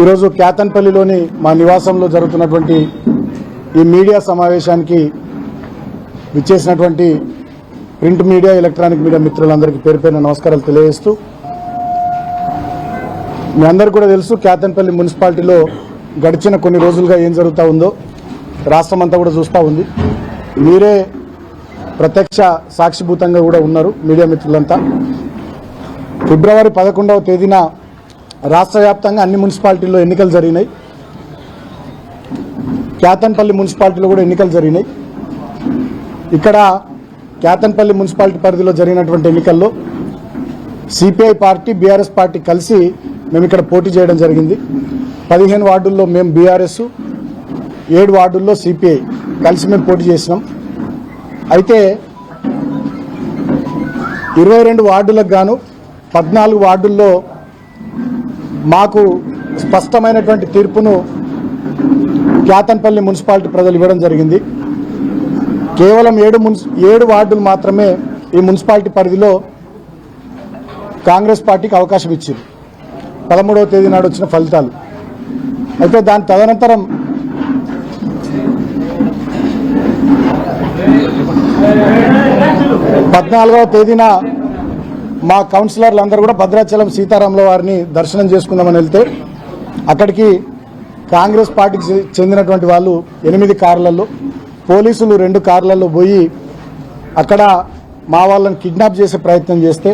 ఈరోజు క్యాతన్పల్లిలోని మా నివాసంలో జరుగుతున్నటువంటి ఈ మీడియా సమావేశానికి విచ్చేసినటువంటి ప్రింట్ మీడియా ఎలక్ట్రానిక్ మీడియా మిత్రులందరికీ పేరు పేరున నమస్కారాలు తెలియజేస్తూ, మీ అందరికీ కూడా తెలుసు క్యాతన్పల్లి మున్సిపాలిటీలో గడిచిన కొన్ని రోజులుగా ఏం జరుగుతూ ఉందో రాష్ట్రం అంతా కూడా చూస్తూ ఉంది. మీరే ప్రత్యక్ష సాక్షిభూతంగా కూడా ఉన్నారు మీడియా మిత్రులంతా. ఫిబ్రవరి 11వ తేదీన రాష్ట్ర వ్యాప్తంగా అన్ని మున్సిపాలిటీల్లో ఎన్నికలు జరిగినాయి. క్యాతన్పల్లి మున్సిపాలిటీలో కూడా ఎన్నికలు జరిగినాయి. ఇక్కడ క్యాతన్పల్లి మున్సిపాలిటీ పరిధిలో జరిగినటువంటి ఎన్నికల్లో సిపిఐ పార్టీ బీఆర్ఎస్ పార్టీ కలిసి మేము ఇక్కడ పోటీ చేయడం జరిగింది. 15 వార్డుల్లో మేము బీఆర్ఎస్, 7 వార్డుల్లో సిపిఐ కలిసి మేము పోటీ చేసినాం. అయితే 22 వార్డులకు గాను 14 వార్డుల్లో మాకు స్పష్టమైనటువంటి తీర్పును క్యాతన్పల్లి మున్సిపాలిటీ ప్రజలు ఇవ్వడం జరిగింది. కేవలం 7 వార్డులు మాత్రమే ఈ మున్సిపాలిటీ పరిధిలో కాంగ్రెస్ పార్టీకి అవకాశం ఇచ్చింది 13వ తేదీ నాడు వచ్చిన ఫలితాలు. అయితే దాని తదనంతరం 14వ తేదీన మా కౌన్సిలర్లందరూ కూడా భద్రాచలం సీతారాముల వారిని దర్శనం చేసుకుందామని వెళ్తే అక్కడికి కాంగ్రెస్ పార్టీకి చెందినటువంటి వాళ్ళు 8 కార్లలో, పోలీసులు 2 కార్లలో పోయి అక్కడ మా వాళ్ళని కిడ్నాప్ చేసే ప్రయత్నం చేస్తే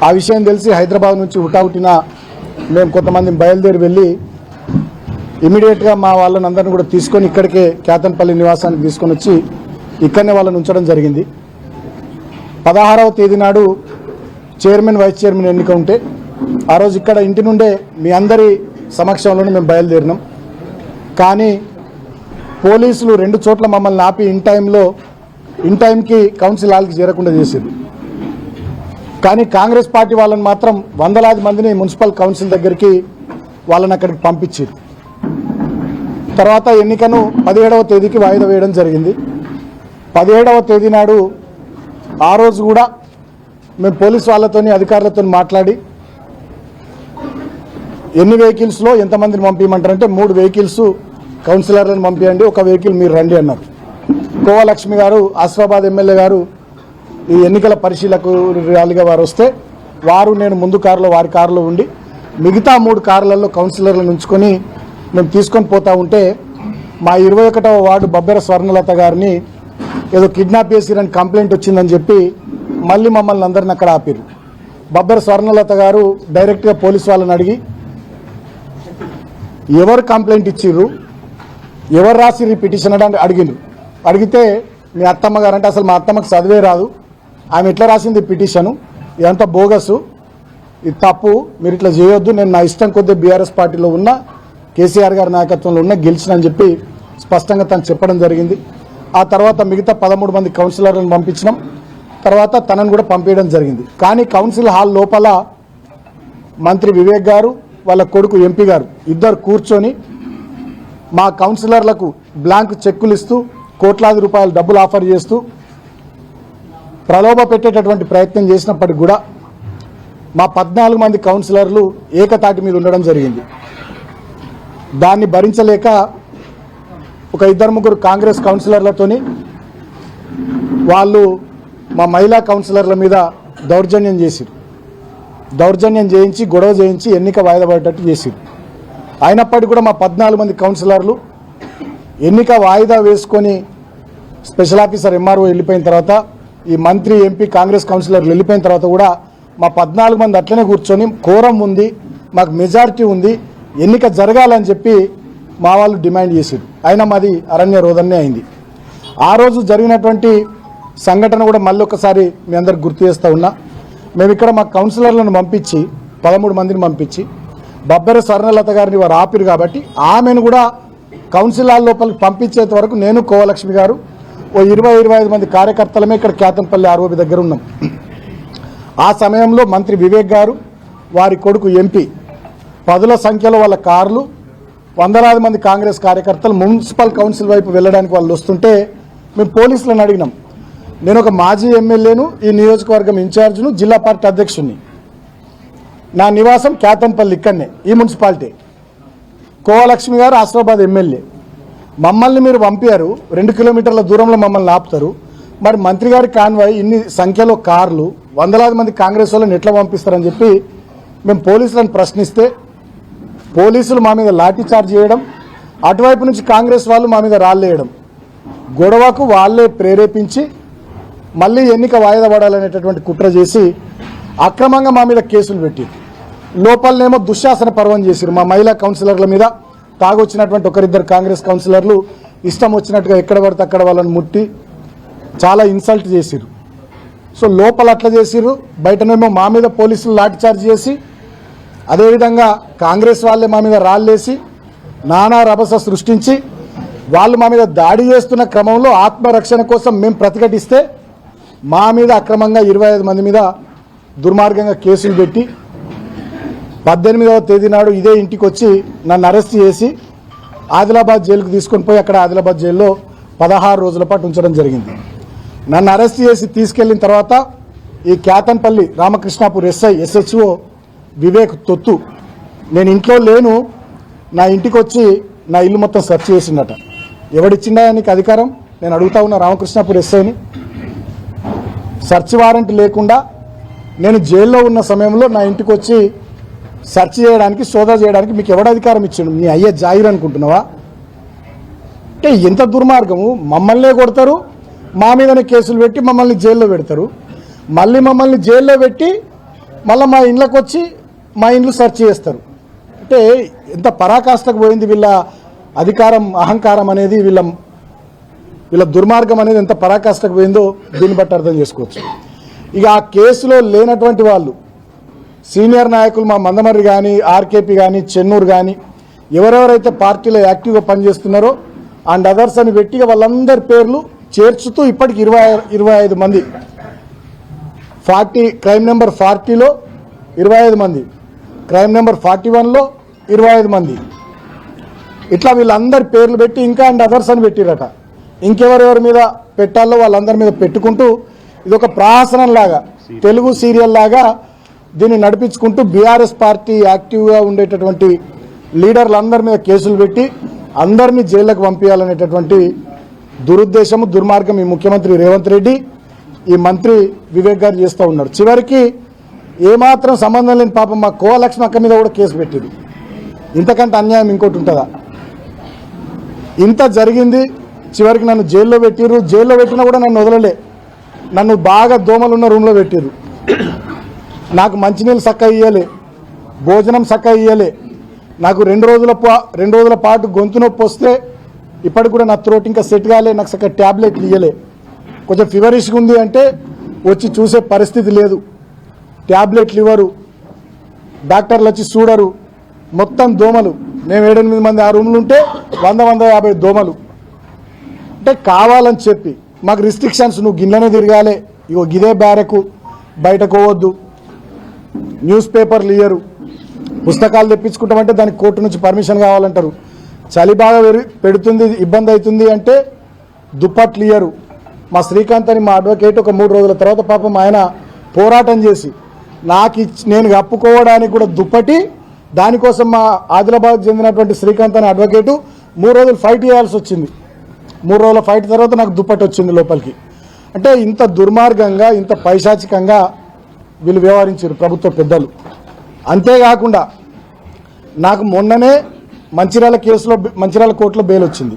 ఆ విషయం తెలిసి హైదరాబాద్ నుంచి హుటాహుటిన మేము కొంతమంది బయలుదేరి వెళ్ళి ఇమీడియట్గా మా వాళ్ళని అందరినీ కూడా తీసుకొని ఇక్కడికే క్యాతన్పల్లి నివాసానికి తీసుకొని వచ్చి ఇక్కడనే వాళ్ళని ఉంచడం జరిగింది. 16వ తేదీ నాడు చైర్మన్, వైస్ చైర్మన్ ఎన్నిక ఉంటే ఆ రోజు ఇక్కడ ఇంటి నుండే మీ అందరి సమక్షంలోనే మేము బయలుదేరినాం. కానీ పోలీసులు 2 చోట్ల మమ్మల్ని ఆపి ఇన్ టైంకి కౌన్సిల్ హాల్కి చేరకుండా చేసేది. కానీ కాంగ్రెస్ పార్టీ వాళ్ళని మాత్రం వందలాది మందిని మున్సిపల్ కౌన్సిల్ దగ్గరికి వాళ్ళని అక్కడికి పంపించారు. తర్వాత ఎన్నికను 17వ తేదీకి వాయిదా వేయడం జరిగింది. 17వ తేదీ నాడు ఆ రోజు కూడా మేము పోలీసు వాళ్ళతోని అధికారులతో మాట్లాడి ఎన్ని వెహికల్స్లో ఎంతమందిని పంపించమంటారంటే 3 వెహికల్స్ కౌన్సిలర్లను పంపించండి, 1 వెహికల్ మీరు రండి అన్నారు. కోవలక్ష్మి గారు, ఆసిఫాబాద్ ఎమ్మెల్యే గారు ఈ ఎన్నికల పరిశీలకులుగా వారు వస్తే నేను ముందు కారులో వారి కారులో ఉండి మిగతా 3 కార్లలో కౌన్సిలర్లను ఉంచుకొని మేము తీసుకొని పోతా ఉంటే మా 21వ వార్డు బబ్బెర స్వర్ణలత గారిని ఏదో కిడ్నాప్ చేసిరని కంప్లైంట్ వచ్చిందని చెప్పి మళ్ళీ మమ్మల్ని అందరిని అక్కడ ఆపిరు. బబ్బెర స్వర్ణలత గారు డైరెక్ట్గా పోలీసు వాళ్ళని అడిగి ఎవరు కంప్లైంట్ ఇచ్చిర్రు, ఎవరు రాసిర్రు పిటిషన్ అని అడిగిండ్రు. అడిగితే మీ అత్తమ్మ గారు అంటే అసలు మా అత్తమ్మకి చదివే రాదు, ఆమె ఎట్లా రాసింది పిటిషను, ఇదంతా బోగసు, ఇది తప్పు, మీరు ఇట్లా చేయొద్దు, నేను నా ఇష్టం కొద్దీ బీఆర్ఎస్ పార్టీలో ఉన్న కేసీఆర్ గారి నాయకత్వంలో ఉన్న గెలిచినని చెప్పి స్పష్టంగా తను చెప్పడం జరిగింది. ఆ తర్వాత మిగతా 13 మంది కౌన్సిలర్లను పంపించినాం. తర్వాత తనను కూడా పంపించడం జరిగింది. కానీ కౌన్సిల్ హాల్ లోపల మంత్రి వివేక్ గారు, వాళ్ళ కొడుకు ఎంపీ గారు ఇద్దరు కూర్చొని మా కౌన్సిలర్లకు బ్లాంక్ చెక్కులు ఇస్తూ కోట్లాది రూపాయల డబ్బులు ఆఫర్ చేస్తూ ప్రలోభ పెట్టేటటువంటి ప్రయత్నం చేసినప్పటికి కూడా మా 14 మంది కౌన్సిలర్లు ఏకతాటి మీద ఉండడం జరిగింది. దాన్ని భరించలేక ఒక 2-3 కాంగ్రెస్ కౌన్సిలర్లతోని వాళ్ళు మా మహిళా కౌన్సిలర్ల మీద దౌర్జన్యం చేయించి గొడవ చేయించి ఎన్నిక వాయిదా పడేటట్టు చేసిరు. అయినప్పటికీ కూడా మా 14 మంది కౌన్సిలర్లు ఎన్నిక వాయిదా వేసుకొని స్పెషల్ ఆఫీసర్ ఎంఆర్ఓ వెళ్ళిపోయిన తర్వాత, ఈ మంత్రి, ఎంపీ, కాంగ్రెస్ కౌన్సిలర్లు వెళ్ళిపోయిన తర్వాత కూడా మా 14 మంది అట్లనే కూర్చొని కోరం ఉంది, మాకు మెజారిటీ ఉంది, ఎన్నిక జరగాలని చెప్పి మా వాళ్ళు డిమాండ్ చేశారు. అయినా మాది అరణ్య రోదన్నే అయింది. ఆ రోజు జరిగినటువంటి సంఘటన కూడా మళ్ళీ ఒకసారి మీ అందరికి గుర్తు చేస్తూ ఉన్నా. మేము ఇక్కడ మా కౌన్సిలర్లను పంపించి 13 మందిని పంపించి బబ్బెర స్వర్ణలత గారిని వారు ఆపిరు కాబట్టి ఆమెను కూడా కౌన్సిల్ హాల్ లోపలికి పంపించేంత వరకు నేను, కోవలక్ష్మి గారు, 20-25 మంది కార్యకర్తలమే ఇక్కడ క్యాతన్పల్లి ఆర్ఓబి దగ్గర ఉన్నాం. ఆ సమయంలో మంత్రి వివేక్ గారు, వారి కొడుకు ఎంపీ, 10ల సంఖ్యలో వాళ్ళ కార్లు, వందలాది మంది కాంగ్రెస్ కార్యకర్తలు మున్సిపల్ కౌన్సిల్ వైపు వెళ్ళడానికి వాళ్ళు వస్తుంటే మేము పోలీసులను అడిగినాం. నేను ఒక మాజీ ఎమ్మెల్యేను, ఈ నియోజకవర్గం ఇన్ఛార్జ్ను, జిల్లా పార్టీ అధ్యక్షుడిని. నా నివాసం క్యాతన్పల్లి, ఇక్కడనే ఈ మున్సిపాలిటీ. కోవలక్ష్మి గారు ఆసిఫాబాద్ ఎమ్మెల్యే. మమ్మల్ని మీరు పంపారు, 2 కిలోమీటర్ల దూరంలో మమ్మల్ని ఆపుతారు. మరి మంత్రి గారి కాన్వాయ్ ఇన్ని సంఖ్యలో కార్లు, వందలాది మంది కాంగ్రెస్ వాళ్ళని ఎట్లా పంపిస్తారని చెప్పి మేము పోలీసులను ప్రశ్నిస్తే పోలీసులు మా మీద లాఠీ చార్జ్ చేయడం, అటువైపు నుంచి కాంగ్రెస్ వాళ్ళు మా మీద రాళ్ళేయడం, గొడవకు వాళ్ళే ప్రేరేపించి మళ్ళీ ఎన్నిక వాయిదా పడాలనేటటువంటి కుట్ర చేసి అక్రమంగా మా మీద కేసులు పెట్టి లోపలనేమో దుశ్శాసన పర్వం చేసిరు. మా మహిళా కౌన్సిలర్ల మీద తాగొచ్చినటువంటి ఒకరిద్దరు కాంగ్రెస్ కౌన్సిలర్లు ఇష్టం వచ్చినట్టుగా ఎక్కడ పడితే అక్కడ వాళ్ళని ముట్టి చాలా ఇన్సల్ట్ చేసిరు. సో లోపల అట్లా చేసిరు, బయటనేమో మా మీద పోలీసులు లాఠీ చార్జ్ చేసి అదేవిధంగా కాంగ్రెస్ వాళ్ళే మా మీద రాళ్ళేసి నానా రభస సృష్టించి వాళ్ళు మా మీద దాడి చేస్తున్న క్రమంలో ఆత్మరక్షణ కోసం మేము ప్రతిఘటిస్తే మా మీద అక్రమంగా 25 మంది మీద దుర్మార్గంగా కేసులు పెట్టి 18వ తేదీ నాడు ఇదే ఇంటికి వచ్చి నన్ను అరెస్ట్ చేసి ఆదిలాబాద్ జైలుకు తీసుకొని పోయి అక్కడ ఆదిలాబాద్ జైల్లో 16 రోజుల పాటు ఉంచడం జరిగింది. నన్ను అరెస్ట్ చేసి తీసుకెళ్లిన తర్వాత ఈ క్యాతన్పల్లి రామకృష్ణాపూర్ SHO వివేక్ తొత్తు నేను ఇంట్లో లేను, నా ఇంటికి వచ్చి నా ఇల్లు మొత్తం సెర్చ్ చేసిందట. ఎవడిచ్చిండా నీకు అధికారం? నేను అడుగుతా ఉన్నా రామకృష్ణాపూర్ SIని. సెర్చ్ వారెంట్ లేకుండా నేను జైల్లో ఉన్న సమయంలో నా ఇంటికి వచ్చి సెర్చ్ చేయడానికి, సోదా చేయడానికి మీకు ఎవడు అధికారం ఇచ్చిండు? నీ అయ్యే జాయిర్ అనుకుంటున్నావా? అంటే ఎంత దుర్మార్గము! మమ్మల్నే కొడతారు, మా మీదనే కేసులు పెట్టి మమ్మల్ని జైల్లో పెడతారు, మళ్ళీ మమ్మల్ని జైల్లో పెట్టి మళ్ళీ మా ఇంట్లోకి వచ్చి మా ఇండ్లు సెర్చ్ చేస్తారు. అంటే ఎంత పరాకాష్ఠకు పోయింది వీళ్ళ అధికారం, అహంకారం అనేది, వీళ్ళ దుర్మార్గం అనేది ఎంత పరాకాష్ఠకు పోయిందో దీన్ని బట్టి అర్థం చేసుకోవచ్చు. ఇక ఆ కేసులో లేనటువంటి వాళ్ళు సీనియర్ నాయకులు మా మందమర్రి కానీ, ఆర్కేపీ కానీ, చెన్నూరు కానీ ఎవరెవరైతే పార్టీలో యాక్టివ్గా పనిచేస్తున్నారో అండ్ అదర్స్ అని పెట్టి వాళ్ళందరి పేర్లు చేర్చుతూ ఇప్పటికి 25 మంది, క్రైమ్ నెంబర్ 40లో 25 మంది, క్రైమ్ నెంబర్ 41లో 25 మంది, ఇట్లా వీళ్ళందరి పేర్లు పెట్టి ఇంకా అండ్ అదర్స్ అని పెట్టిరట. ఇంకెవరెవరి మీద పెట్టాలో వాళ్ళందరి మీద పెట్టుకుంటూ ఇది ఒక ప్రహసనం లాగా, తెలుగు సీరియల్ లాగా దీన్ని నడిపించుకుంటూ బీఆర్ఎస్ పార్టీ యాక్టివ్గా ఉండేటటువంటి లీడర్లందరి మీద కేసులు పెట్టి అందరినీ జైళ్లకు పంపించాలనేటటువంటి దురుద్దేశము, దుర్మార్గం ఈ ముఖ్యమంత్రి రేవంత్ రెడ్డి, ఈ మంత్రి వివేక్ గారు చేస్తూ ఉన్నారు. చివరికి ఏమాత్రం సంబంధం లేని పాపం మా కోవలక్ష్మి అక్క మీద కూడా కేసు పెట్టింది. ఇంతకంటే అన్యాయం ఇంకోటి ఉంటుందా? ఇంత జరిగింది. చివరికి నన్ను జైల్లో పెట్టిర్రు. జైల్లో పెట్టినా కూడా నన్ను వదలలే. నన్ను బాగా దోమలున్న రూమ్లో పెట్టిర్రు. నాకు మంచినీళ్ళు చక్కగా ఇయ్యలే, భోజనం చక్కగా ఇయ్యలే. నాకు 2 రోజుల పాటు గొంతు నొప్పి వస్తే ఇప్పటికి కూడా నా త్రోట్ ఇంకా సెట్ కాలే, నాకు చక్కగా ట్యాబ్లెట్లు ఇయ్యలే. కొంచెం ఫీవరిష్గా ఉంది అంటే వచ్చి చూసే పరిస్థితి లేదు, ట్యాబ్లెట్లు ఇవ్వరు, డాక్టర్లు వచ్చి చూడరు. మొత్తం దోమలు. మేము 7-8 మంది ఆ రూమ్లు ఉంటే 100-150 దోమలు. అంటే కావాలని చెప్పి మాకు రిస్ట్రిక్షన్స్, నువ్వు గిన్నెనే తిరగాలి, ఇగో గిదే బ్యారెకు, బయటకు పోవద్దు, న్యూస్ పేపర్లు ఇయ్యరు, పుస్తకాలు తెప్పించుకుంటామంటే దానికి కోర్టు నుంచి పర్మిషన్ కావాలంటారు, చలి బాగా పెడుతుంది, ఇబ్బంది అవుతుంది అంటే దుప్పట్లు ఇయ్యరు. మా శ్రీకాంత్ అని మా అడ్వకేట్ ఒక 3 రోజుల తర్వాత పాపం ఆయన పోరాటం చేసి నేను కప్పుకోవడానికి కూడా దుప్పటి, దానికోసం మా ఆదిలాబాద్ చెందినటువంటి శ్రీకాంత్ అనే అడ్వకేటు 3 రోజులు ఫైట్ చేయాల్సి వచ్చింది. 3 రోజుల ఫైట్ తర్వాత నాకు దుప్పటి వచ్చింది లోపలికి. అంటే ఇంత దుర్మార్గంగా, ఇంత పైశాచికంగా వీళ్ళు వ్యవహరించారు ప్రభుత్వ పెద్దలు. అంతేకాకుండా నాకు మొన్ననే మంచిర్యాల కోర్టులో బెయిల్ వచ్చింది,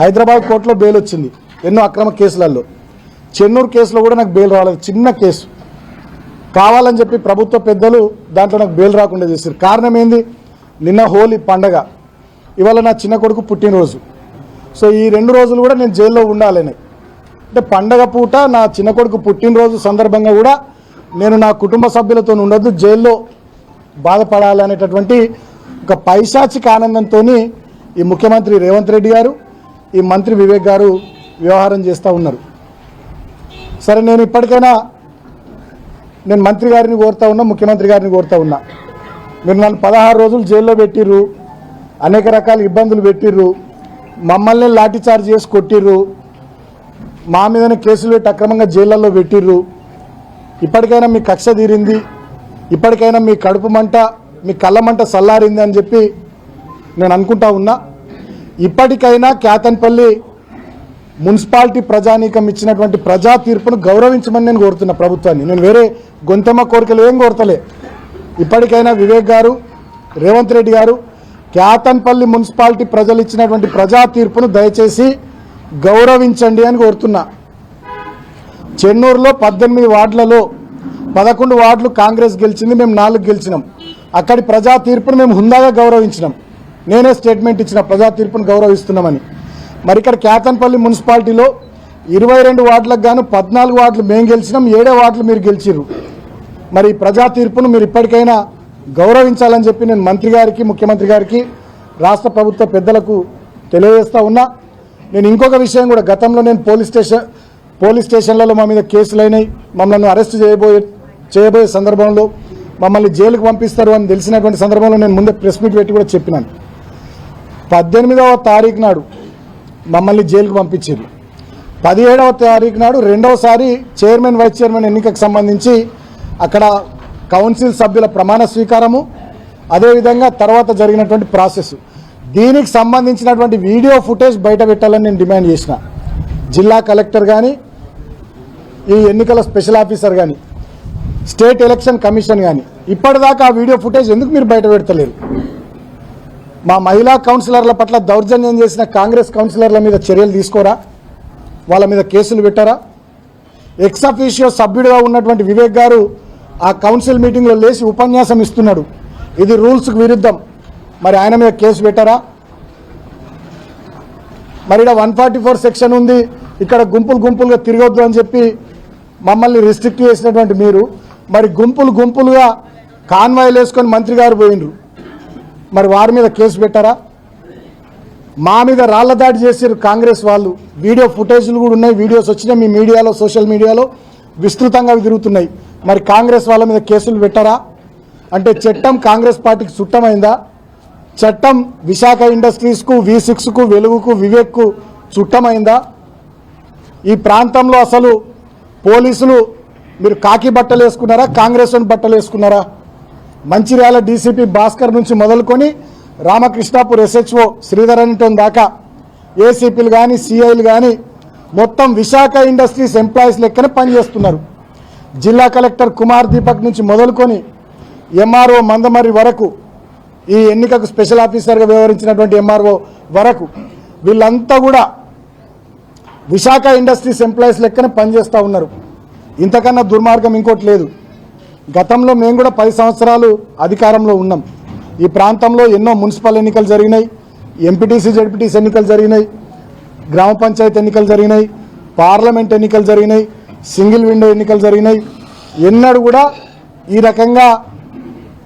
హైదరాబాద్ కోర్టులో బెయిల్ వచ్చింది, ఎన్నో అక్రమ కేసులలో. చెన్నూరు కేసులో కూడా నాకు బెయిల్ రాలేదు, చిన్న కేసు. కావాలని చెప్పి ప్రభుత్వ పెద్దలు దాంట్లో నాకు బెయిల్ రాకుండా చేశారు. కారణం ఏంది? నిన్న హోలీ పండగ, ఇవాళ నా చిన్న కొడుకు పుట్టినరోజు. సో ఈ 2 రోజులు కూడా నేను జైల్లో ఉండాలని, అంటే పండగ పూట నా చిన్న కొడుకు పుట్టినరోజు సందర్భంగా కూడా నేను నా కుటుంబ సభ్యులతో ఉండొద్దు, జైల్లో బాధపడాలనేటటువంటి ఒక పైశాచిక ఆనందంతో ఈ ముఖ్యమంత్రి రేవంత్ రెడ్డి గారు, ఈ మంత్రి వివేక్ గారు వ్యవహారం చేస్తూ ఉన్నారు. సరే, నేను ఇప్పటికైనా మంత్రి గారిని కోరుతా ఉన్నా, ముఖ్యమంత్రి గారిని కోరుతా ఉన్నా, మీరు నన్ను 16 రోజులు జైల్లో పెట్టిర్రు, అనేక రకాల ఇబ్బందులు పెట్టిర్రు, మమ్మల్ని లాఠీ చార్జ్ చేసి కొట్టిర్రు, మా మీదనే కేసులు పెట్టి అక్రమంగా జైళ్లలో పెట్టిర్రు. ఇప్పటికైనా మీ కక్ష తీరింది, ఇప్పటికైనా మీ కడుపు మంట, మీ కళ్ళ మంట చల్లారింది అని చెప్పి నేను అనుకుంటా ఉన్నా. ఇప్పటికైనా కేతన్పల్లి మున్సిపాలిటీ ప్రజానీకం ఇచ్చినటువంటి ప్రజా తీర్పును గౌరవించమని నేను కోరుతున్నా ప్రభుత్వాన్ని. నేను వేరే గొంతెమ్మ కోరికలు ఏం కోరతలే. ఇప్పటికైనా వివేక్ గారు, రేవంత్ రెడ్డి గారు కేతన్పల్లి మున్సిపాలిటీ ప్రజలు ఇచ్చినటువంటి ప్రజా తీర్పును దయచేసి గౌరవించండి అని కోరుతున్నా. చెన్నూరులో 18 వార్డులలో 11 వార్డులు కాంగ్రెస్ గెలిచింది, మేము 4 గెలిచినాం. అక్కడి ప్రజా తీర్పును మేము హుందాగా గౌరవించినాం. నేనే స్టేట్మెంట్ ఇచ్చిన ప్రజా తీర్పును గౌరవిస్తున్నామని. మరి ఇక్కడ కేతన్పల్లి మున్సిపాలిటీలో 22 వార్డులకు గాను 14 వార్డులు మేము గెలిచినాం, 7 వార్డులు మీరు గెలిచిర్రు. మరి ప్రజా తీర్పును మీరు ఇప్పటికైనా గౌరవించాలని చెప్పి నేను మంత్రి గారికి, ముఖ్యమంత్రి గారికి, రాష్ట్ర ప్రభుత్వ పెద్దలకు తెలియజేస్తా ఉన్నా. నేను ఇంకొక విషయం కూడా, గతంలో నేను పోలీస్ స్టేషన్లలో మా మీద కేసులు అయినాయి, మమ్మల్ని అరెస్ట్ చేయబోయే సందర్భంలో మమ్మల్ని జైలుకు పంపిస్తారు అని తెలిసినటువంటి సందర్భంలో నేను ముందే ప్రెస్ మీట్ పెట్టి కూడా చెప్పినాను. 18వ తారీఖు నాడు మమ్మల్ని జైలుకు పంపించారు. 17వ తారీఖు నాడు రెండవసారి చైర్మన్, వైస్ చైర్మన్ ఎన్నికకు సంబంధించి అక్కడ కౌన్సిల్ సభ్యుల ప్రమాణ స్వీకారము, అదేవిధంగా తర్వాత జరిగినటువంటి ప్రాసెస్, దీనికి సంబంధించినటువంటి వీడియో ఫుటేజ్ బయట పెట్టాలని నేను డిమాండ్ చేసిన. జిల్లా కలెక్టర్ కానీ, ఈ ఎన్నికల స్పెషల్ ఆఫీసర్ కానీ, స్టేట్ ఎలక్షన్ కమిషన్ కానీ ఇప్పటిదాకా ఆ వీడియో ఫుటేజ్ ఎందుకు మీరు బయట పెడతలేరు? మా మహిళా కౌన్సిలర్ల పట్ల దౌర్జన్యం చేసిన కాంగ్రెస్ కౌన్సిలర్ల మీద చర్యలు తీసుకోరా? వాళ్ళ మీద కేసులు పెట్టారా? ఎక్స్ అఫీషియో సభ్యుడిగా ఉన్నటువంటి వివేక్ గారు ఆ కౌన్సిల్ మీటింగ్లో లేచి ఉపన్యాసం ఇస్తున్నాడు, ఇది రూల్స్కు విరుద్ధం. మరి ఆయన మీద కేసు పెట్టారా? మరి ఇక్కడ 144 సెక్షన్ ఉంది, ఇక్కడ గుంపులుగా తిరగొద్దు అని చెప్పి మమ్మల్ని రిస్ట్రిక్ట్ చేసినటువంటి మీరు మరి గుంపులుగా కాన్వాయ్లు వేసుకొని మంత్రి గారు పోయినరు, మరి వారి మీద కేసు పెట్టారా? మా మీద రాళ్ల దాడి చేసారు కాంగ్రెస్ వాళ్ళు. వీడియో ఫుటేజ్లు కూడా ఉన్నాయి, వీడియోస్ వచ్చినాయి మీ మీడియాలో, సోషల్ మీడియాలో విస్తృతంగా తిరుగుతున్నాయి. మరి కాంగ్రెస్ వాళ్ళ మీద కేసులు పెట్టారా? అంటే చట్టం కాంగ్రెస్ పార్టీకి చుట్టమైందా? చట్టం విశాఖ ఇండస్ట్రీస్కు, V6కు, వెలుగుకు, వివేక్కు చుట్టమైందా? ఈ ప్రాంతంలో అసలు పోలీసులు మీరు కాకి బట్టలు వేసుకున్నారా, కాంగ్రెస్ బట్టలు వేసుకున్నారా? మంచిర్యాల డీసీపీ భాస్కర్ నుంచి మొదలుకొని రామకృష్ణాపూర్ SHO శ్రీధరన్ దాకా ఏసీపీలు కానీ, CIలు కానీ మొత్తం విశాఖ ఇండస్ట్రీస్ ఎంప్లాయీస్ లెక్కనే పనిచేస్తున్నారు. జిల్లా కలెక్టర్ కుమార్ దీపక్ నుంచి మొదలుకొని MRO మందమరి వరకు, ఈ ఎన్నికకు స్పెషల్ ఆఫీసర్గా వ్యవహరించినటువంటి MRO వరకు వీళ్ళంతా కూడా విశాఖ ఇండస్ట్రీస్ ఎంప్లాయీస్ లెక్కనే పనిచేస్తూ ఉన్నారు. ఇంతకన్నా దుర్మార్గం ఇంకోటి లేదు. గతంలో మేము కూడా 10 సంవత్సరాలు అధికారంలో ఉన్నాం. ఈ ప్రాంతంలో ఎన్నో మున్సిపల్ ఎన్నికలు జరిగినాయి, ఎంపీటీసీ, జడ్పీటీసీ ఎన్నికలు జరిగినాయి, గ్రామ పంచాయతీ ఎన్నికలు జరిగినాయి, పార్లమెంట్ ఎన్నికలు జరిగినాయి, సింగిల్ విండో ఎన్నికలు జరిగినాయి. ఎన్నడూ కూడా ఈ రకంగా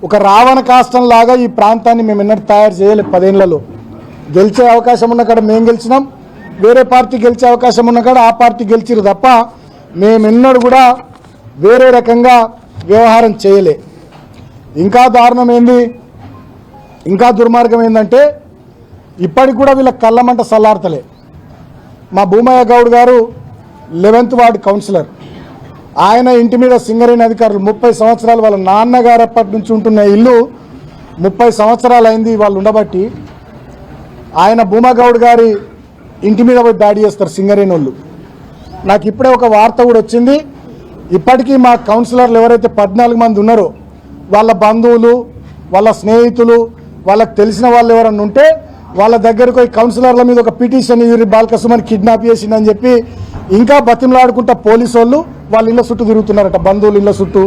ఒక రావణ కాష్టం లాగా ఈ ప్రాంతాన్ని మేము ఎన్నడూ తయారు చేయలేదు. 10 ఏళ్లలో గెలిచే అవకాశం ఉన్న కాడ మేము గెలిచినాం, వేరే పార్టీ గెలిచే అవకాశం ఉన్న కాడ ఆ పార్టీ గెలిచిరు తప్ప మేమెన్నడూ కూడా వేరే రకంగా వ్యవహారం చేయలే. ఇంకా దారుణం ఏంది, ఇంకా దుర్మార్గం ఏంటంటే ఇప్పటికి కూడా వీళ్ళ కళ్ళమంట సల్లార్తలే. మా భూమయ్య గౌడ్ గారు 11th వార్డు కౌన్సిలర్, ఆయన ఇంటి మీద సింగరేణి అధికారులు 30 సంవత్సరాలు, వాళ్ళ నాన్నగారు అప్పటి నుంచి ఉంటున్న ఇల్లు 30 సంవత్సరాలు అయింది వాళ్ళు ఉండబట్టి, ఆయన భూమగౌడ్ గారి ఇంటి మీద పోయి దాడి చేస్తారు సింగరేణి వాళ్ళు. నాకు ఇప్పుడే ఒక వార్త కూడా వచ్చింది, ఇప్పటికీ మా కౌన్సిలర్లు ఎవరైతే 14 మంది ఉన్నారో వాళ్ళ బంధువులు, వాళ్ళ స్నేహితులు, వాళ్ళకి తెలిసిన వాళ్ళు ఎవరన్నా ఉంటే వాళ్ళ దగ్గరకు ఈ కౌన్సిలర్ల మీద ఒక పిటిషన్ ఇవ్వరి, బాల్కసుమని కిడ్నాప్ చేసిందని చెప్పి ఇంకా బతిమలాడుకుంటా పోలీసు వాళ్ళు వాళ్ళ ఇళ్ళ చుట్టూ తిరుగుతున్నారట, బంధువుల ఇళ్ళ చుట్టూ,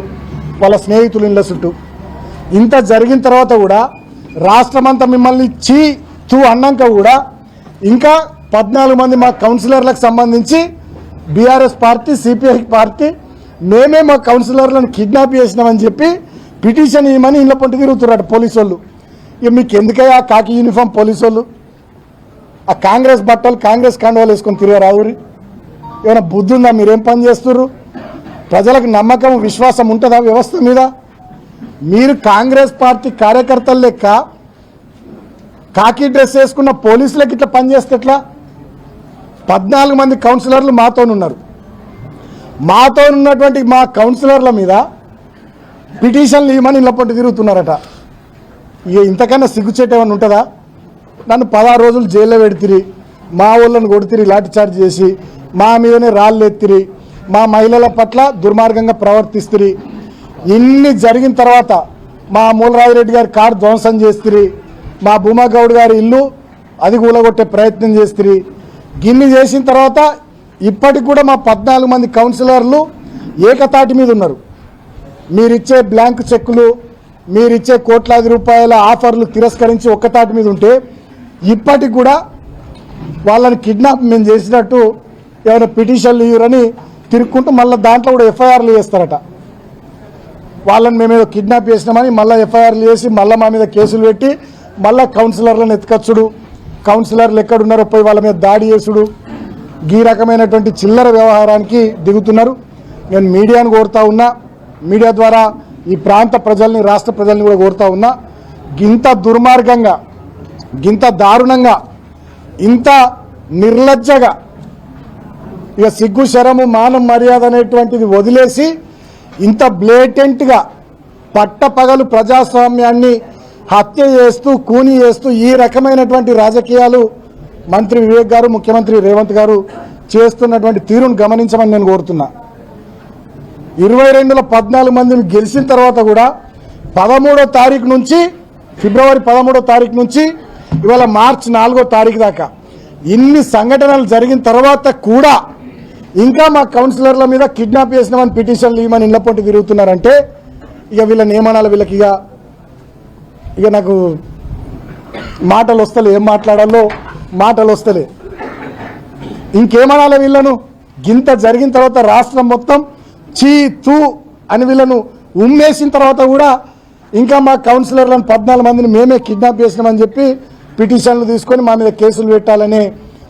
వాళ్ళ స్నేహితుల ఇళ్ళ చుట్టూ. ఇంత జరిగిన తర్వాత కూడా రాష్ట్రమంతా మిమ్మల్ని తూ అన్నాక కూడా ఇంకా 14 మంది మా కౌన్సిలర్లకు సంబంధించి బీఆర్ఎస్ పార్టీ, సిపిఐ పార్టీ మేమే మా కౌన్సిలర్లను కిడ్నాప్ చేసినామని చెప్పి పిటిషన్ ఇవ్వమని ఇళ్ళ పొంటి తిరుగుతున్నారట పోలీసు వాళ్ళు. ఇక మీకు ఎందుకయ్యా ఆ కాకి యూనిఫామ్ పోలీసు వాళ్ళు? ఆ కాంగ్రెస్ బట్టలు, కాంగ్రెస్ కండువాలు వేసుకొని తిరిగారు ఆవురి. ఏమైనా బుద్ధి ఉందా? మీరేం పని చేస్తుర్రు? ప్రజలకు నమ్మకం, విశ్వాసం ఉంటుందా వ్యవస్థ మీద? మీరు కాంగ్రెస్ పార్టీ కార్యకర్తల లెక్క కాకి డ్రెస్ వేసుకున్న పోలీసులకు ఇట్లా పనిచేస్తే ఎట్లా? 14 మంది కౌన్సిలర్లు మాతోనున్నారు. మాతో ఉన్నటువంటి మా కౌన్సిలర్ల మీద పిటిషన్లు ఇవ్వమని ఇళ్ళ పొంటి తిరుగుతున్నారట. ఇక ఇంతకన్నా సిగ్గుచేట ఏమన్నా ఉంటుందా? నన్ను 16 రోజులు జైల్లో పెడితిరి, మా ఊళ్ళను కొడితిరి, లాఠీ చార్జ్ చేసి మా మీదనే రాళ్ళు ఎత్తిరి, మా మహిళల పట్ల దుర్మార్గంగా ప్రవర్తిస్తురి. ఇన్ని జరిగిన తర్వాత మా మూలరాజిరెడ్డి గారి కారు ధ్వంసం చేస్తురి, మా భూమాగౌడ్ గారి ఇల్లు అది కూలగొట్టే ప్రయత్నం చేస్తురి. గిన్ని చేసిన తర్వాత ఇప్పటికి కూడా మా 14 మంది కౌన్సిలర్లు ఏకతాటి మీద ఉన్నారు. మీరిచ్చే బ్లాంక్ చెక్కులు, మీరిచ్చే కోట్లాది రూపాయల ఆఫర్లు తిరస్కరించి ఒక్కతాటి మీద ఉంటే ఇప్పటికి కూడా వాళ్ళని కిడ్నాప్ మేము చేసినట్టు ఏమైనా పిటిషన్లు ఇవ్వరని తిరుక్కుంటూ మళ్ళీ దాంట్లో కూడా ఎఫ్ఐఆర్లు చేస్తారట. వాళ్ళని మేమేదో కిడ్నాప్ చేసినామని మళ్ళీ ఎఫ్ఐఆర్లు చేసి మళ్ళీ మా మీద కేసులు పెట్టి మళ్ళీ కౌన్సిలర్లను ఎత్తుకొచ్చుడు, కౌన్సిలర్లు ఎక్కడున్నారో పోయి వాళ్ళ మీద దాడి చేసుడు, ఈ రకమైనటువంటి చిల్లర వ్యవహారానికి దిగుతున్నారు. నేను మీడియాను కోరుతా ఉన్నా, మీడియా ద్వారా ఈ ప్రాంత ప్రజల్ని, రాష్ట్ర ప్రజల్ని కూడా కోరుతా ఉన్నా, గింత దుర్మార్గంగా, గింత దారుణంగా, ఇంత నిర్లజ్జగా, ఇక సిగ్గు శరము మానం మర్యాద అనేటువంటిది వదిలేసి ఇంత బ్లేటెంట్గా పట్టపగలు ప్రజాస్వామ్యాన్ని హత్య చేస్తూ, కూని చేస్తూ ఈ రకమైనటువంటి రాజకీయాలు మంత్రి వివేక్ గారు, ముఖ్యమంత్రి రేవంత్ గారు చేస్తున్నటువంటి తీరును గమనించమని నేను కోరుతున్నా. 22లో 14 మందిని గెలిచిన తర్వాత కూడా 13వ తారీఖు నుంచి, ఫిబ్రవరి 13వ తారీఖు నుంచి ఇవాళ మార్చి 4వ తారీఖు దాకా ఇన్ని సంఘటనలు జరిగిన తర్వాత కూడా ఇంకా మా కౌన్సిలర్ల మీద కిడ్నాప్ చేసినామని పిటిషన్లు ఇవ్వమని ఇళ్ల పొంటి తిరుగుతున్నారంటే ఇక వీళ్ళని ఏమనాలి? వీళ్ళకి ఇక నాకు మాటలు వస్తలే, ఏం మాట్లాడాలో మాటలు వస్తలే. ఇంకేమనాలి వీళ్ళను? గింత జరిగిన తర్వాత రాష్ట్రం మొత్తం చీ తూ అని వీళ్ళను ఉమ్మేసిన తర్వాత కూడా ఇంకా మా కౌన్సిలర్లను 14 మందిని మేమే కిడ్నాప్ చేసినామని చెప్పి పిటిషన్లు తీసుకొని మా మీద కేసులు పెట్టాలని,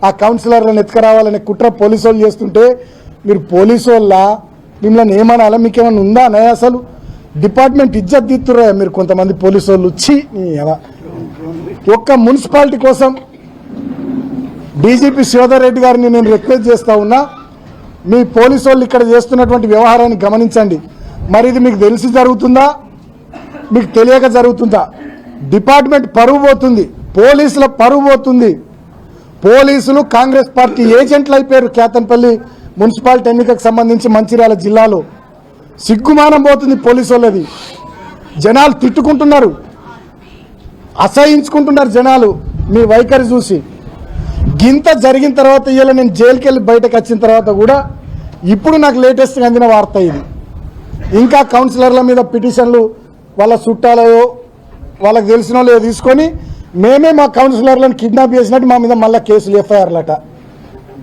ఆ కౌన్సిలర్లను ఎత్తుకురావాలనే కుట్ర పోలీసు వాళ్ళు చేస్తుంటే మీరు పోలీసు వాళ్ళ మిమ్మల్ని ఏమనాలా? మీకేమన్నా ఉందా అనే? అసలు డిపార్ట్మెంట్ ఇజ్జత్ తీస్తుర్రా మీరు కొంతమంది పోలీసు వాళ్ళు. వచ్చి ఒక్క మున్సిపాలిటీ కోసం డీజీపీ శ్రీధర్ రెడ్డి గారిని నేను రిక్వెస్ట్ చేస్తా ఉన్నా, మీ పోలీసు వాళ్ళు ఇక్కడ చేస్తున్నటువంటి వ్యవహారాన్ని గమనించండి. మరి ఇది మీకు తెలిసి జరుగుతుందా, మీకు తెలియక జరుగుతుందా? డిపార్ట్మెంట్ పరువు పోతుంది, పోలీసుల పరువు పోతుంది. పోలీసులు కాంగ్రెస్ పార్టీ ఏజెంట్లు అయిపోయారు. కేతన్పల్లి మున్సిపాలిటీ ఎన్నికకు సంబంధించి మంచిర్యాల జిల్లాలో సిగ్గుమానం పోతుంది పోలీసు వాళ్ళది. జనాలు తిట్టుకుంటున్నారు, అసహించుకుంటున్నారు జనాలు మీ వైఖరి చూసి. గింత జరిగిన తర్వాత ఇవాళ నేను జైలుకి వెళ్ళి బయటకు వచ్చిన తర్వాత కూడా ఇప్పుడు నాకు లేటెస్ట్గా అందిన వార్త ఇది. ఇంకా కౌన్సిలర్ల మీద పిటిషన్లు వాళ్ళ చుట్టాలయో వాళ్ళకి తెలిసిన వాళ్ళో తీసుకొని మేమే మా కౌన్సిలర్లను కిడ్నాప్ చేసినట్టు మా మీద మళ్ళీ కేసులు, ఎఫ్ఐఆర్లట.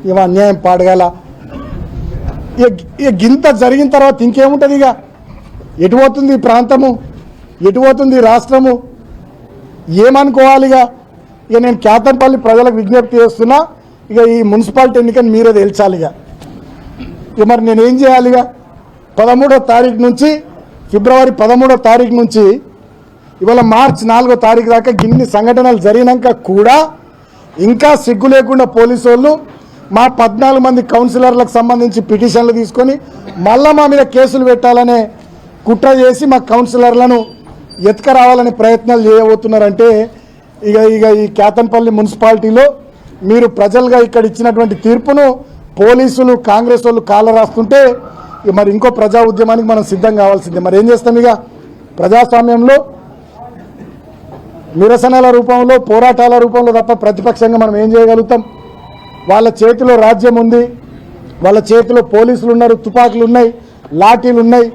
ఇవ అన్యాయం పాడగల. ఇక గింత జరిగిన తర్వాత ఇంకేముంటుంది? ఇక ఎటు పోతుంది ఈ ప్రాంతము, ఎటు పోతుంది ఈ రాష్ట్రము? ఏమనుకోవాలి? ఇక నేను కేతన్పల్లి ప్రజలకు విజ్ఞప్తి చేస్తున్నా, ఇక ఈ మున్సిపాలిటీ ఎన్నికని మీరే తేల్చాలి. ఇక మరి నేనేం చేయాలి? 13వ తారీఖు నుంచి, ఫిబ్రవరి 13వ తారీఖు నుంచి ఇవాళ మార్చి 4వ తారీఖు దాకా గిన్ని సంఘటనలు జరిగినాక కూడా ఇంకా సిగ్గు లేకుండా పోలీసు వాళ్ళు మా 14 మంది కౌన్సిలర్లకు సంబంధించి పిటిషన్లు తీసుకొని మళ్ళా మా మీద కేసులు పెట్టాలనే కుట్ర చేసి మా కౌన్సిలర్లను ఎత్తుకరావాలనే ప్రయత్నాలు చేయబోతున్నారంటే ఇక ఈ కేతన్పల్లి మున్సిపాలిటీలో మీరు ప్రజలుగా ఇక్కడ ఇచ్చినటువంటి తీర్పును పోలీసులు, కాంగ్రెస్ వాళ్ళు కాళ్ళ రాస్తుంటే మరి ఇంకో ప్రజా ఉద్యమానికి మనం సిద్ధం కావాల్సిందే. మరి ఏం చేస్తాం? ఇక ప్రజాస్వామ్యంలో నిరసనల రూపంలో, పోరాటాల రూపంలో తప్ప ప్రతిపక్షంగా మనం ఏం చేయగలుగుతాం? వాళ్ళ చేతిలో రాజ్యం ఉంది, వాళ్ళ చేతిలో పోలీసులు ఉన్నారు, తుపాకులు ఉన్నాయి, లాఠీలు ఉన్నాయి,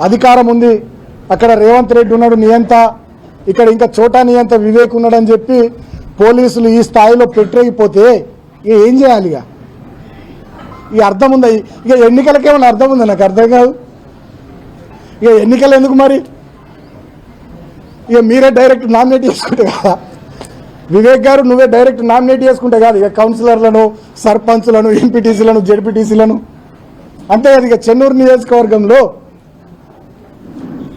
అధికారం ఉంది. అక్కడ రేవంత్ రెడ్డి ఉన్నాడు నియంత, ఇక్కడ ఇంకా చోటా నియంత వివేక్ ఉన్నాడని చెప్పి పోలీసులు ఈ స్థాయిలో పెట్టలేకపోతే ఇక ఏం చేయాలి? ఇక అర్థం ఉందా? ఇక ఎన్నికలకేమైనా అర్థం ఉందా? నాకు అర్థం కాదు. ఇక ఎన్నికలు ఎందుకు మరి? ఇక మీరే డైరెక్ట్ నామినేట్ చేసుకుంటే కదా, వివేక్ గారు నువ్వే డైరెక్ట్ నామినేట్ చేసుకుంటే కాదు ఇక కౌన్సిలర్లను, సర్పంచ్లను, ఎంపీటీసీలను, జెడ్పీటీసీలను. అంతే కదా. ఇక చెన్నూరు నియోజకవర్గంలో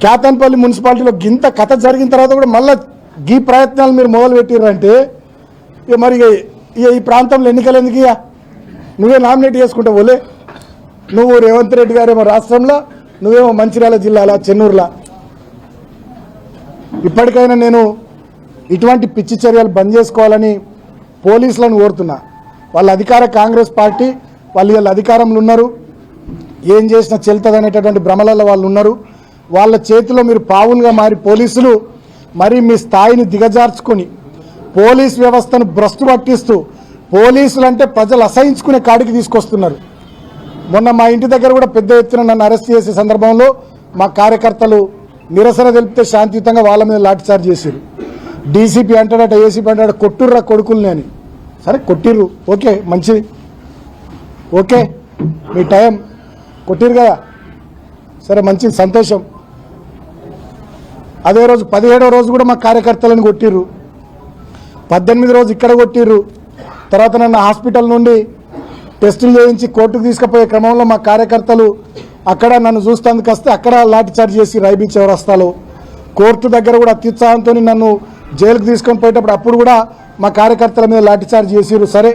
కేతన్పల్లి మున్సిపాలిటీలో గింత కథ జరిగిన తర్వాత కూడా మళ్ళీ ఈ ప్రయత్నాలు మీరు మొదలు పెట్టిర్రంటే ఇక మరి ఇక ఈ ప్రాంతంలో ఎన్నికలు ఎందుకు? ఇక నువ్వే నామినేట్ చేసుకుంటావు. ఓలే నువ్వు రేవంత్ రెడ్డి గారేమో రాష్ట్రంలో, నువ్వేమో మంచిర్యాల జిల్లాలో, చెన్నూరులో. ఇప్పటికైనా నేను ఇటువంటి పిచ్చి చర్యలు బంద్ చేసుకోవాలని పోలీసులను కోరుతున్నా. వాళ్ళ అధికార కాంగ్రెస్ పార్టీ వాళ్ళు అధికారంలో ఉన్నారు, ఏం చేసినా చెల్తదనేటటువంటి భ్రమలలో వాళ్ళు ఉన్నారు. వాళ్ళ చేతిలో మీరు పావులుగా మారి పోలీసులు మరి మీ స్థాయిని దిగజార్చుకొని పోలీస్ వ్యవస్థను భ్రష్టు పట్టిస్తూ పోలీసులు అంటే ప్రజలు అసహించుకునే కాడికి తీసుకొస్తున్నారు. మొన్న మా ఇంటి దగ్గర కూడా పెద్ద ఎత్తున నన్ను అరెస్ట్ చేసే సందర్భంలో మా కార్యకర్తలు నిరసన తెలిపితే శాంతియుతంగా వాళ్ళ మీద లాఠీచార్జ్ చేశారు. డీసీపీ అంటాడట, ఏసీపీ అంటాడట, కొట్టుర్రా కొడుకుల్ని అని. సరే కొట్టిర్రు, ఓకే, మంచిది, ఓకే, మీ టైం కొట్టిరు కదా, సరే మంచిది, సంతోషం. అదే రోజు 17వ రోజు కూడా మా కార్యకర్తలను కొట్టిర్రు, 18వ రోజు ఇక్కడ కొట్టిర్రు. తర్వాత నన్ను హాస్పిటల్ నుండి టెస్టులు చేయించి కోర్టుకు తీసుకుపోయే క్రమంలో మా కార్యకర్తలు అక్కడ నన్ను చూస్తేందుకు వస్తే అక్కడ లాఠీచార్జ్ చేసి రైబీ చౌరస్తాలో కోర్టు దగ్గర కూడా అత్యుత్సాహంతో నన్ను జైలుకు తీసుకొని పోయేటప్పుడు అప్పుడు కూడా మా కార్యకర్తల మీద లాఠీచార్జ్ చేసిర్రు. సరే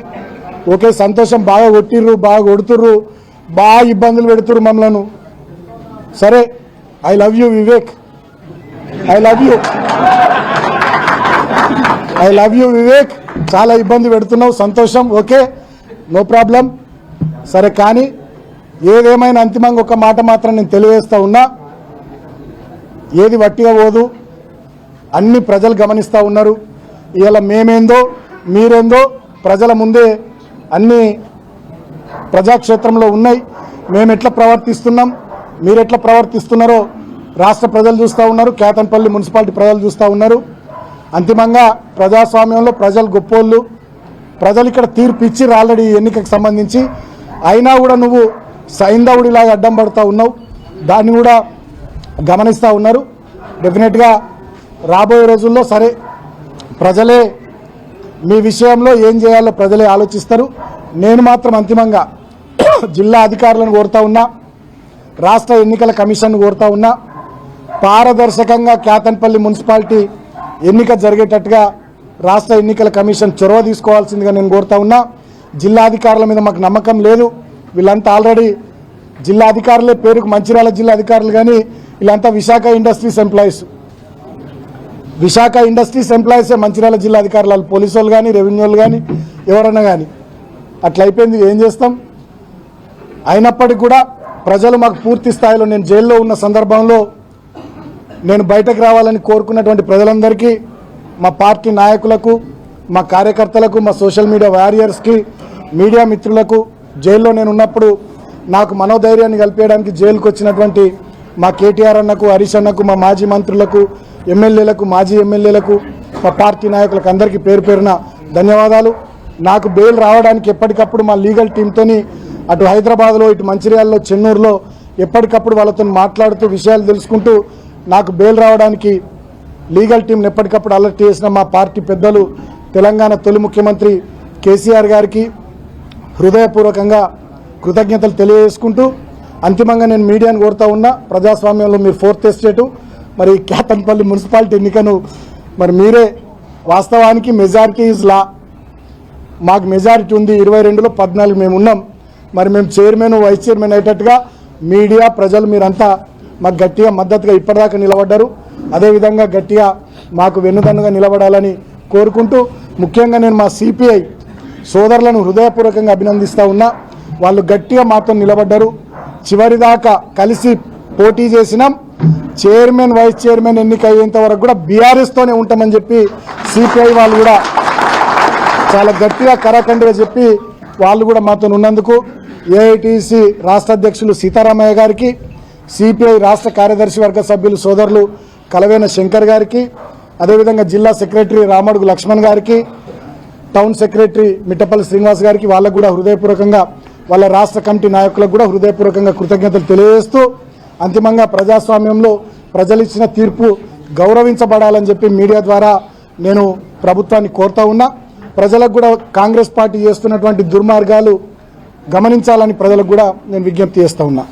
ఓకే, సంతోషం, బాగా కొట్టిర్రు, బాగా కొడుతుర్రు, బాగా ఇబ్బందులు పెడుతుర్రు మమ్మలను. సరే, I love you Vivek, I love you, I love you Vivek, చాలా ఇబ్బంది పెడుతున్నావు, సంతోషం, ఓకే, నో ప్రాబ్లం. సరే, కానీ ఏదేమైనా అంతిమంగా ఒక మాట మాత్రం నేను తెలియజేస్తూ ఉన్నా, ఏది వట్టిగా పోదు, అన్ని ప్రజలు గమనిస్తూ ఉన్నారు. ఇవాళ మేమేందో మీరేందో ప్రజల ముందే అన్ని ప్రజాక్షేత్రంలో ఉన్నాయి. మేము ఎట్లా ప్రవర్తిస్తున్నాం, మీరు ఎట్లా ప్రవర్తిస్తున్నారో రాష్ట్ర ప్రజలు చూస్తూ ఉన్నారు, కేతన్పల్లి మున్సిపాలిటీ ప్రజలు చూస్తూ ఉన్నారు. అంతిమంగా ప్రజాస్వామ్యంలో ప్రజలు గొప్పోళ్ళు, ప్రజలు ఇక్కడ తీర్పు ఇచ్చిర్రు ఆల్రెడీ ఎన్నికకు సంబంధించి. అయినా కూడా నువ్వు సైంధవుడిలాగా అడ్డం పడుతూ ఉన్నావు, దాన్ని కూడా గమనిస్తూ ఉన్నారు. డెఫినెట్గా రాబోయే రోజుల్లో సరే ప్రజలే మీ విషయంలో ఏం చేయాలో ప్రజలే ఆలోచిస్తారు. నేను మాత్రం అంతిమంగా జిల్లా అధికారులను కోరుతా ఉన్నా, రాష్ట్ర ఎన్నికల కమిషన్ కోరుతా ఉన్నా, పారదర్శకంగా కేతన్పల్లి మున్సిపాలిటీ ఎన్నిక జరిగేటట్టుగా రాష్ట్ర ఎన్నికల కమిషన్ చొరవ తీసుకోవాల్సిందిగా నేను కోరుతా ఉన్నా. జిల్లా అధికారుల మీద మాకు నమ్మకం లేదు, వీళ్ళంతా ఆల్రెడీ జిల్లా అధికారులే, పేరుకు మంచిర్యాల జిల్లా అధికారులు, కానీ వీళ్ళంతా Visakha industries employees, Visakha industries ఎంప్లాయీసే మంచిర్యాల జిల్లా అధికారులు, వాళ్ళు పోలీసు వాళ్ళు కానీ రెవెన్యూ వాళ్ళు కానీ ఎవరన్నా కానీ. అట్లా అయిపోయింది, ఏం చేస్తాం. అయినప్పటికీ కూడా ప్రజలు మాకు పూర్తి స్థాయిలో, నేను జైల్లో ఉన్న సందర్భంలో నేను బయటకు రావాలని కోరుకున్నటువంటి ప్రజలందరికీ, మా పార్టీ నాయకులకు, మా కార్యకర్తలకు, మా సోషల్ మీడియా వారియర్స్కి, మీడియా మిత్రులకు, జైల్లో నేను ఉన్నప్పుడు నాకు మనోధైర్యాన్ని కల్పించడానికి జైలుకు వచ్చినటువంటి మా కేటీఆర్ అన్నకు, హరీష్ అన్నకు, మా మాజీ మంత్రులకు, ఎమ్మెల్యేలకు, మాజీ ఎమ్మెల్యేలకు, మా పార్టీ నాయకులకు అందరికీ పేరు పేరున ధన్యవాదాలు. నాకు బెయిల్ రావడానికి ఎప్పటికప్పుడు మా లీగల్ టీంతోని అటు హైదరాబాద్లో, ఇటు మంచిర్యాలలో, చెన్నూరులో ఎప్పటికప్పుడు వాళ్ళతో మాట్లాడుతూ విషయాలు తెలుసుకుంటూ నాకు బెయిల్ రావడానికి లీగల్ టీంని ఎప్పటికప్పుడు అలర్ట్ చేసిన మా పార్టీ పెద్దలు, తెలంగాణ తొలి ముఖ్యమంత్రి కేసీఆర్ గారికి హృదయపూర్వకంగా కృతజ్ఞతలు తెలియజేసుకుంటూ అంతిమంగా నేను మీడియాను కోరుతా ఉన్నా, ప్రజాస్వామ్యంలో మీరు 4th ఎస్టేటు, మరి కేతన్పల్లి మున్సిపాలిటీ ఎన్నికను మరి మీరే, వాస్తవానికి మెజారిటీ ఈజ్ లా, మాకు మెజారిటీ ఉంది, 22లో 14 మేము ఉన్నాం. మరి మేము చైర్మన్, వైస్ చైర్మన్ అయ్యేటట్టుగా మీడియా, ప్రజలు మీరంతా మాకు గట్టిగా మద్దతుగా ఇప్పటిదాకా నిలబడ్డారు. అదేవిధంగా గట్టిగా మాకు వెన్నుదన్నుగా నిలబడాలని కోరుకుంటూ, ముఖ్యంగా నేను మా సిపిఐ సోదరులను హృదయపూర్వకంగా అభినందిస్తూ ఉన్నా. వాళ్ళు గట్టిగా మాతో నిలబడ్డారు, చివరిదాకా కలిసి పోటీ చేసినాం. చైర్మన్, వైస్ చైర్మన్ ఎన్నిక అయ్యేంత వరకు కూడా బీఆర్ఎస్తోనే ఉంటామని చెప్పి సిపిఐ వాళ్ళు కూడా చాలా గట్టిగా కరాఖండిగా చెప్పి వాళ్ళు కూడా మాతో ఉన్నందుకు ఏఐటీసీ రాష్ట్ర అధ్యక్షులు సీతారామయ్య గారికి, సిపిఐ రాష్ట్ర కార్యదర్శి వర్గ సభ్యులు సోదరులు కలవేన శంకర్ గారికి, అదేవిధంగా జిల్లా సెక్రటరీ రామడుగు లక్ష్మణ్ గారికి, టౌన్ సెక్రటరీ మిట్టపల్లి శ్రీనివాస్ గారికి, వాళ్ళకు కూడా హృదయపూర్వకంగా, వాళ్ళ రాష్ట్ర కమిటీ నాయకులకు కూడా హృదయపూర్వకంగా కృతజ్ఞతలు తెలియజేస్తూ, అంతిమంగా ప్రజాస్వామ్యంలో ప్రజలు ఇచ్చిన తీర్పు గౌరవించబడాలని చెప్పి మీడియా ద్వారా నేను ప్రభుత్వాన్ని కోరుతా ఉన్నా. ప్రజలకు కూడా కాంగ్రెస్ పార్టీ చేస్తున్నటువంటి దుర్మార్గాలు గమనించాలని ప్రజలకు కూడా నేను విజ్ఞప్తి చేస్తూ ఉన్నా.